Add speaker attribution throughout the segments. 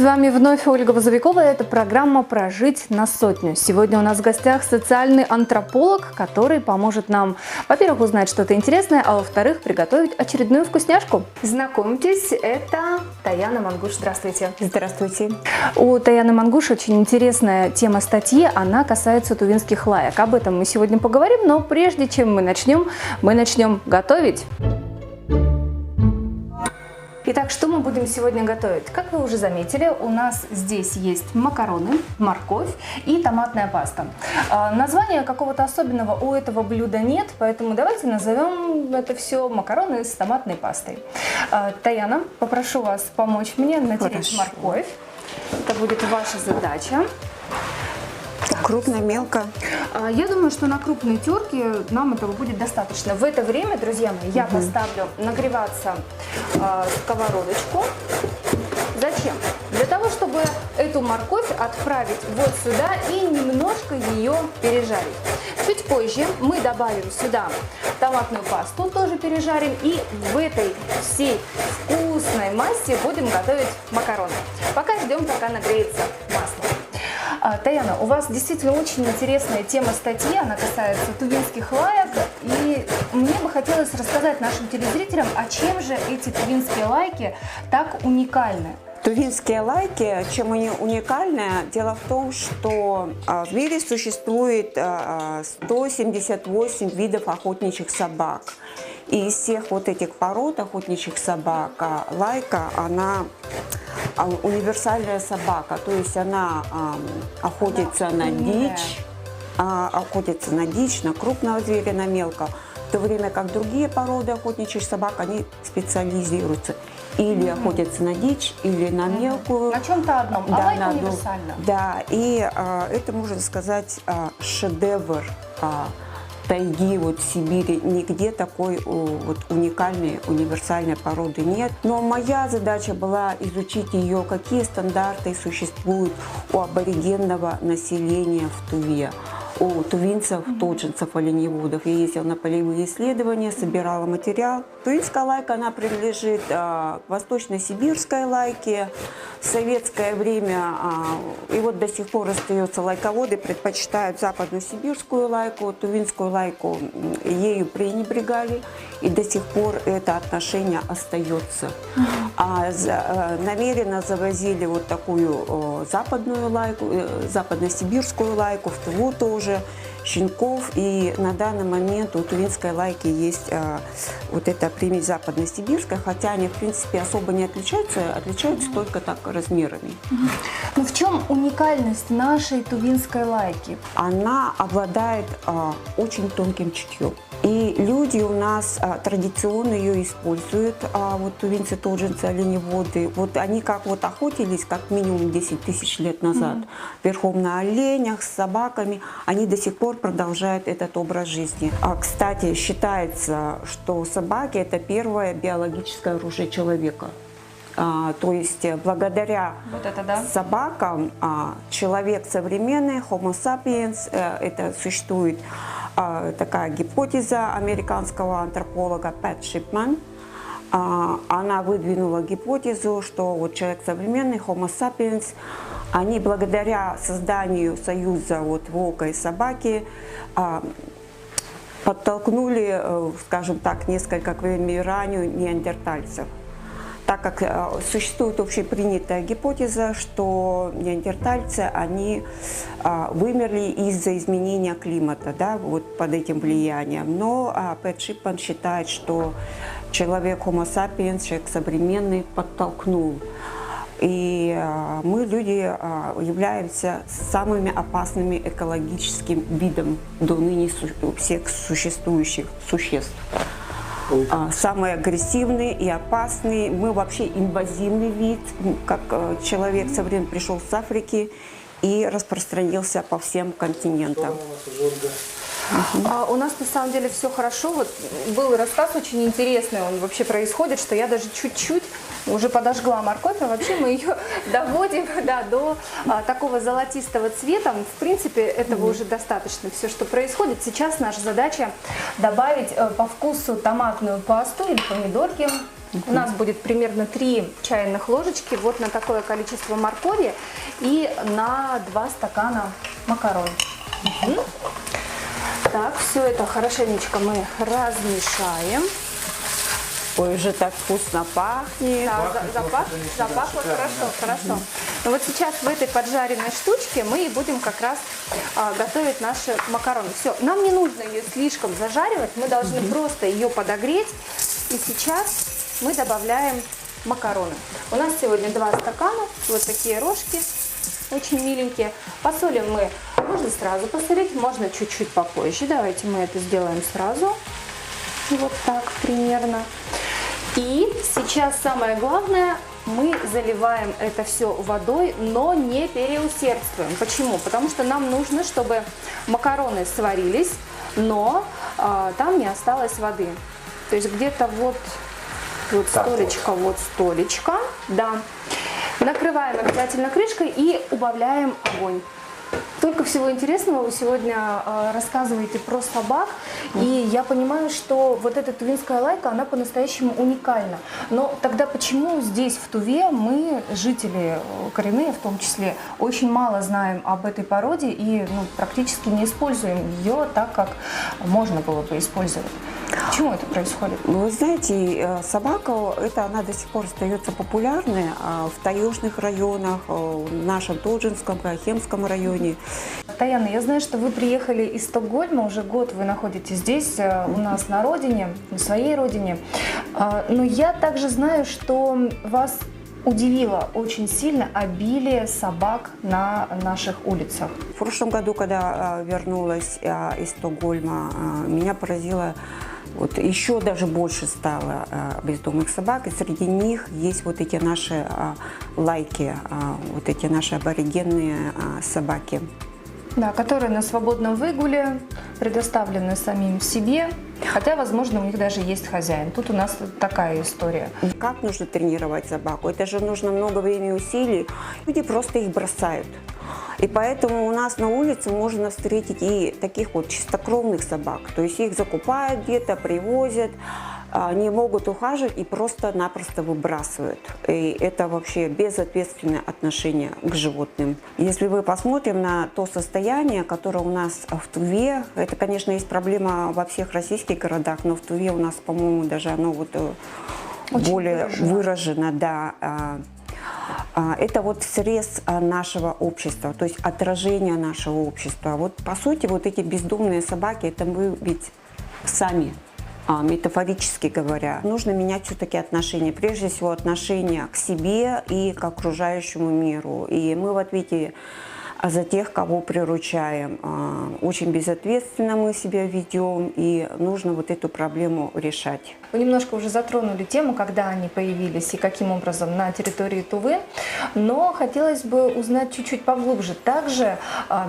Speaker 1: вами вновь Ольга Возовикова. Это программа «Прожить на сотню». Сегодня у нас в гостях социальный антрополог, который поможет нам, во-первых, узнать что-то интересное, а во-вторых, приготовить очередную вкусняшку. Знакомьтесь, это Таяна Мангуш. Здравствуйте.
Speaker 2: Здравствуйте.
Speaker 1: У Таяны Мангуш очень интересная тема статьи. Она касается тувинских лаек. Об этом мы сегодня поговорим, но прежде чем мы начнем готовить. Итак, что мы будем сегодня готовить? Как вы уже заметили, у нас здесь есть макароны, морковь и томатная паста. Названия какого-то особенного у этого блюда нет, поэтому давайте назовем это все макароны с томатной пастой. Таяна, попрошу вас помочь мне натереть морковь. Это будет ваша задача.
Speaker 2: Крупно, мелко?
Speaker 1: Я думаю, что на крупной терке нам этого будет достаточно. В это время, друзья мои, я поставлю нагреваться сковородочку. Зачем? Для того, чтобы эту морковь отправить вот сюда и немножко ее пережарить. Чуть позже мы добавим сюда томатную пасту, тоже пережарим, и в этой всей вкусной массе будем готовить макароны. Пока ждем, пока нагреется масло. Таяна, у вас действительно очень интересная тема статьи, она касается тувинских лаек, и мне бы хотелось рассказать нашим телезрителям, а чем же эти тувинские лайки так уникальны?
Speaker 2: Тувинские лайки, чем они уникальны? Дело в том, что в мире существует 178 видов охотничьих собак. И из всех вот этих пород охотничьих собак лайка, она универсальная собака, то есть она охотится на дичь, на крупного зверя, на мелкого, в то время как другие породы охотничьих собак, они специализируются. Или охотятся на дичь, или на мелкую.
Speaker 1: На чем-то одном, а лайка универсальна.
Speaker 2: Да, и это, можно сказать, шедевр тайги вот в Сибири. Нигде такой вот уникальной, универсальной породы нет. Но моя задача была изучить ее, какие стандарты существуют у аборигенного населения в Туве. У тувинцев, тоджинцев, оленеводов. Я ездила на полевые исследования, собирала материал. Тувинская лайка, она принадлежит к восточно-сибирской лайке. В советское время, и вот до сих пор остается, лайководы предпочитают западно-сибирскую лайку, тувинскую лайку ею пренебрегали, и до сих пор это отношение остается. Намеренно завозили вот такую западную лайку, западно-сибирскую лайку, в Туву тоже, щенков, и на данный момент у тувинской лайки есть вот эта примесь западно-сибирская, хотя они в принципе особо не отличаются только так размерами.
Speaker 1: Но в чем уникальность нашей тувинской лайки?
Speaker 2: Она обладает очень тонким чутьем. И люди у нас традиционно ее используют, вот тувинцы, тоджинцы, оленеводы. Вот они как вот охотились как минимум 10 тысяч лет назад, верхом на оленях, с собаками. Они до сих пор продолжают этот образ жизни. Кстати, считается, что собаки – это первое биологическое оружие человека. То есть благодаря собакам человек современный, Homo sapiens, это существует такая гипотеза американского антрополога Пэт Шипман. Она выдвинула гипотезу, что вот человек современный, Homo sapiens, они благодаря созданию союза вот волка и собаки подтолкнули, скажем так, несколько к вымиранию неандертальцев. Так как существует общепринятая гипотеза, что неандертальцы, они вымерли из-за изменения климата, да, вот под этим влиянием. Но Пэт Шипман считает, что человек Homo sapiens, человек современный, подтолкнул. И мы, люди, являемся самыми опасными экологическим видом до ныне всех существующих существ. Самый агрессивный и опасный. Мы вообще инвазивный вид, как человек современно пришел с Африки и распространился по всем континентам.
Speaker 1: У нас на самом деле все хорошо. Вот был рассказ очень интересный, он вообще происходит, что я даже чуть-чуть уже подожгла морковь, а вообще мы ее доводим до такого золотистого цвета. В принципе, этого уже достаточно, все, что происходит. Сейчас наша задача добавить по вкусу томатную пасту или помидорки. У нас будет примерно 3 чайных ложечки вот на такое количество моркови и на 2 стакана макарон. Так, все это хорошенечко мы размешаем.
Speaker 2: Ой, уже так вкусно пахнет.
Speaker 1: Да, запахло хорошо. Но вот сейчас в этой поджаренной штучке мы и будем как раз готовить наши макароны. Все, нам не нужно ее слишком зажаривать, мы должны просто ее подогреть. И сейчас мы добавляем макароны. У нас сегодня 2 стакана, вот такие рожки, очень миленькие. Посолим мы, можно сразу посолить, можно чуть-чуть попозже. Давайте мы это сделаем сразу. Вот так примерно. И сейчас самое главное, мы заливаем это все водой, но не переусердствуем. Почему? Потому что нам нужно, чтобы макароны сварились, но там не осталось воды. То есть где-то вот столечко, да. Накрываем обязательно крышкой и убавляем огонь. Столько всего интересного вы сегодня рассказываете про собак, и я понимаю, что вот эта тувинская лайка, она по-настоящему уникальна. Но тогда почему здесь, в Туве, мы, жители коренные в том числе, очень мало знаем об этой породе и практически не используем ее так, как можно было бы использовать? Почему это происходит?
Speaker 2: Вы знаете, собака, она до сих пор остается популярной в таежных районах, в нашем Тоджинском, Хемском районе.
Speaker 1: Таяна, я знаю, что вы приехали из Стокгольма, уже год вы находитесь здесь, у нас на родине, на своей родине. Но я также знаю, что вас удивило очень сильно обилие собак на наших улицах.
Speaker 2: В прошлом году, когда вернулась из Стокгольма, меня поразило, еще даже больше стало бездомных собак, и среди них есть вот эти наши лайки, вот эти наши аборигенные собаки.
Speaker 1: Да, которые на свободном выгуле, предоставлены самим себе, хотя, возможно, у них даже есть хозяин. Тут у нас такая история.
Speaker 2: Как нужно тренировать собаку? Это же нужно много времени и усилий. Люди просто их бросают. И поэтому у нас на улице можно встретить и таких чистокровных собак. То есть их закупают где-то, привозят, не могут ухаживать и просто-напросто выбрасывают. И это вообще безответственное отношение к животным. Если мы посмотрим на то состояние, которое у нас в Туве, это, конечно, есть проблема во всех российских городах, но в Туве у нас, по-моему, даже оно более выражено, да. Это срез нашего общества, то есть отражение нашего общества. По сути, эти бездомные собаки, это мы ведь сами, метафорически говоря. Нужно менять все-таки отношения, прежде всего отношения к себе и к окружающему миру. И мы в ответе за тех, кого приручаем. Очень безответственно мы себя ведем, и нужно эту проблему решать.
Speaker 1: Вы немножко уже затронули тему, когда они появились и каким образом на территории Тувы, но хотелось бы узнать чуть-чуть поглубже. Также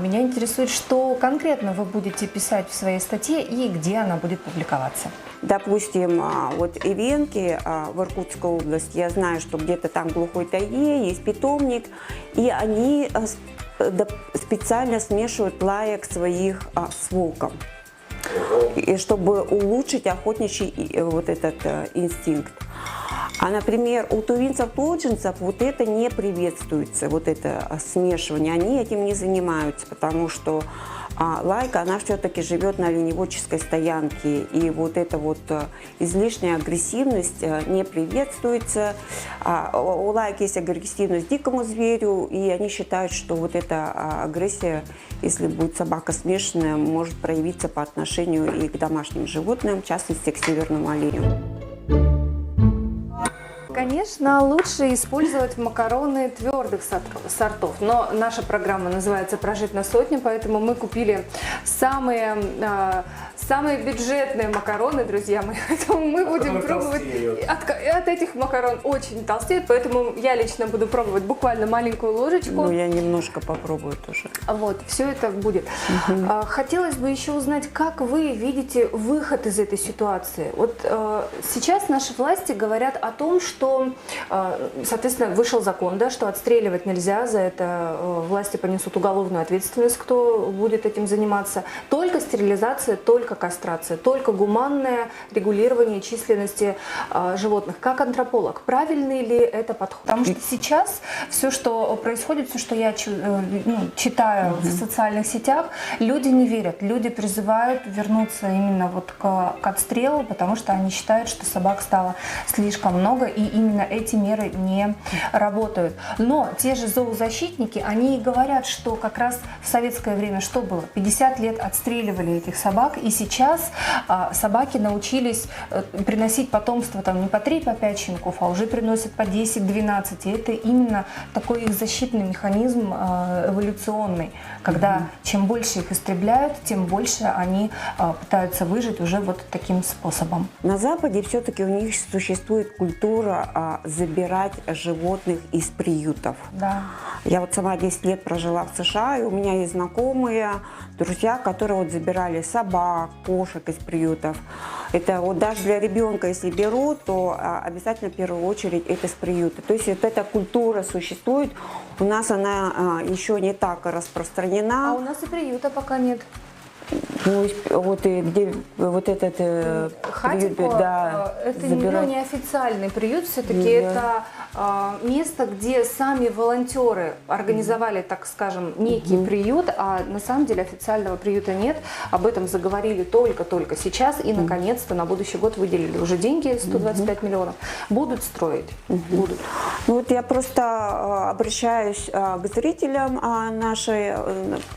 Speaker 1: меня интересует, что конкретно вы будете писать в своей статье и где она будет публиковаться.
Speaker 2: Допустим, Ивенки в Иркутской области, я знаю, что где-то там в глухой тайге есть питомник, и они специально смешивают лаек своих с волком, и чтобы улучшить охотничий этот инстинкт. А, например, у тувинцев-тоджинцев это не приветствуется, это смешивание, они этим не занимаются, потому что лайка, она все-таки живет на оленеводческой стоянке, и эта излишняя агрессивность не приветствуется. У лайки есть агрессивность к дикому зверю, и они считают, что эта агрессия, если будет собака смешанная, может проявиться по отношению и к домашним животным, в частности, к северному оленю.
Speaker 1: Конечно, лучше использовать макароны твердых сортов, но наша программа называется «Прожить на сотню», поэтому мы купили самые бюджетные макароны, друзья мои, поэтому мы будем пробовать. От этих макарон очень толстеют, поэтому я лично буду пробовать буквально маленькую ложечку.
Speaker 2: Я немножко попробую тоже.
Speaker 1: Все это будет. Хотелось бы еще узнать, как вы видите выход из этой ситуации. Сейчас наши власти говорят о том, что что, соответственно, вышел закон, да, что отстреливать нельзя, за это власти понесут уголовную ответственность, кто будет этим заниматься. Только стерилизация, только кастрация, только гуманное регулирование численности животных. Как антрополог, правильный ли это подход? Потому что сейчас все, что происходит, все, что я читаю в социальных сетях, люди не верят, люди призывают вернуться именно вот к отстрелу, потому что они считают, что собак стало слишком много, и именно эти меры не работают. Но те же зоозащитники, они говорят, что как раз в советское время что было? 50 лет отстреливали этих собак, и сейчас собаки научились приносить потомство там не по 3, по 5 щенков, а уже приносят по 10-12. И это именно такой их защитный механизм эволюционный, когда чем больше их истребляют, тем больше они пытаются выжить уже вот таким способом.
Speaker 2: На Западе все-таки у них существует культура забирать животных из приютов.
Speaker 1: Да.
Speaker 2: Я вот сама 10 лет прожила в США, и у меня есть знакомые, друзья, которые вот забирали собак, кошек из приютов. Это вот даже для ребенка, если берут, то обязательно в первую очередь это с приюта. То есть вот эта культура существует, у нас она еще не так распространена.
Speaker 1: А у нас и приюта пока нет.
Speaker 2: Ну, вот и где вот этот
Speaker 1: Хатико,
Speaker 2: приют, да,
Speaker 1: это
Speaker 2: забирают.
Speaker 1: не официальный приют, все-таки это место, где сами волонтеры организовали, так скажем, некий приют, а на самом деле официального приюта нет. Об этом заговорили только-только сейчас, и наконец-то на будущий год выделили уже деньги, 125 миллионов. Будут строить, будут.
Speaker 2: Ну вот я просто обращаюсь к зрителям нашей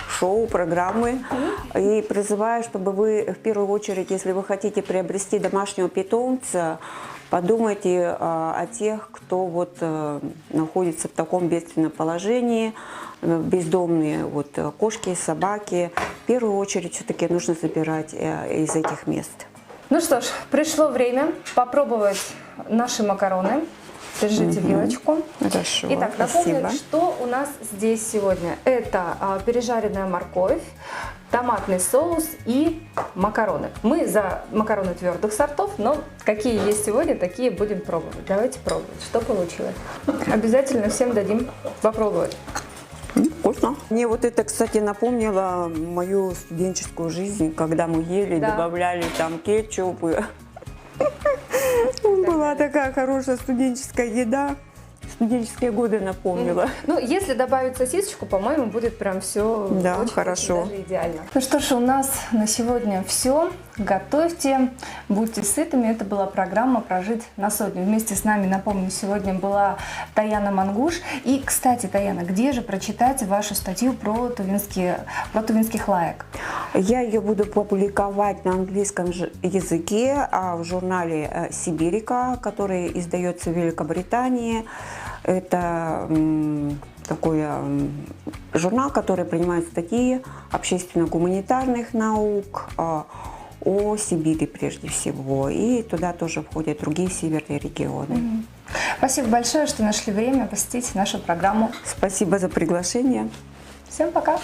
Speaker 2: шоу-программы и призываю, чтобы вы в первую очередь, если вы хотите приобрести домашнего питомца, подумайте о тех, кто вот находится в таком бедственном положении, бездомные вот кошки, собаки. В первую очередь все-таки нужно забирать из этих мест.
Speaker 1: Ну что ж, пришло время попробовать наши макароны. Держите вилочку.
Speaker 2: Хорошо,
Speaker 1: Итак, напомню,
Speaker 2: спасибо.
Speaker 1: что у нас здесь сегодня. Это пережаренная морковь, томатный соус и макароны. Мы за макароны твердых сортов, но какие есть сегодня, такие будем пробовать. Давайте пробовать, что получилось. Обязательно всем дадим попробовать.
Speaker 2: Вкусно. Мне вот это, кстати, напомнило мою студенческую жизнь, когда мы ели,
Speaker 1: Да.
Speaker 2: добавляли там кетчуп. Была такая хорошая студенческая еда. Студенческие годы напомнила.
Speaker 1: Ну, если добавить сосисочку, по-моему, будет прям все
Speaker 2: Да,
Speaker 1: очень
Speaker 2: хорошо.
Speaker 1: даже идеально. Ну что ж, у нас на сегодня все. Готовьте, будьте сытыми. Это была программа «Прожить на сотню». Вместе с нами, напомню, сегодня была Таяна Мангуш. И, кстати, Таяна, где же прочитать вашу статью про тувинских лаек?
Speaker 2: Я ее буду публиковать на английском языке в журнале «Сибирика», который издается в Великобритании. Это такой журнал, который принимает статьи общественно-гуманитарных наук, о Сибири прежде всего. И туда тоже входят другие северные регионы.
Speaker 1: Спасибо большое, что нашли время посетить нашу программу.
Speaker 2: Спасибо за приглашение.
Speaker 1: Всем пока!